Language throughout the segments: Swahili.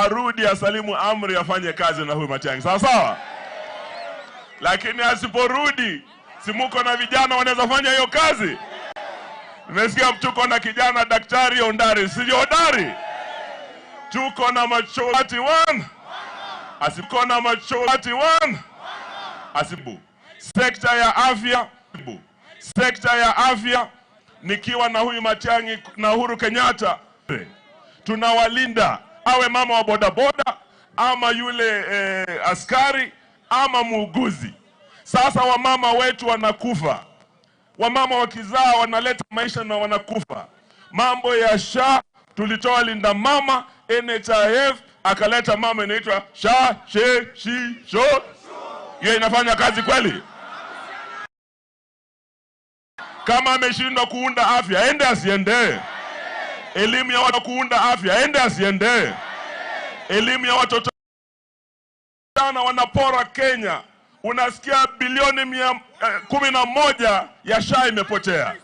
arudi asalimu amri afanye kazi na huyu Matiang'i. Sawa sawa? Lakini asiporudi, si muko na vijana wanaweza fanya hiyo kazi? Nimesikia tuko na kijana Daktari Ondari, sio Ondari? Tuko na Machokati 1. Asiko na Machokati 1. Asibu. Sekta ya afya nikiwa na huyu Matiang'i na Uhuru Kenyatta tunawalinda, awe mama wa bodaboda ama yule askari ama muuguzi. Sasa wamama wetu wanakufa, wamama wakizaa wanaleta maisha na wanakufa. Mambo ya SHA tulitoa linda mama, NHIF akaleta mama inaitwa SHA SHO. Hiyo inafanya kazi kweli? Kama ameshindwa kuunda afya, ende asiende? Elimu ya watu kuunda afya, ende asiende? Elimu ya watoto sana wanapora Kenya. Unasikia bilioni 11 ya SHA imepotea.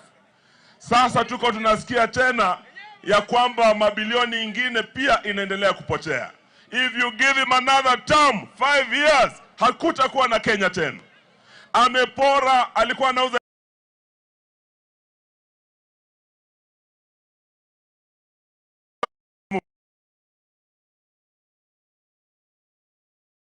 Sasa tunasikia tena ya kwamba mabilioni ingine pia inaendelea kupotea. If you give him another term, 5 years, hakutakuwa na Kenya tena. Amepora, alikuwa anauza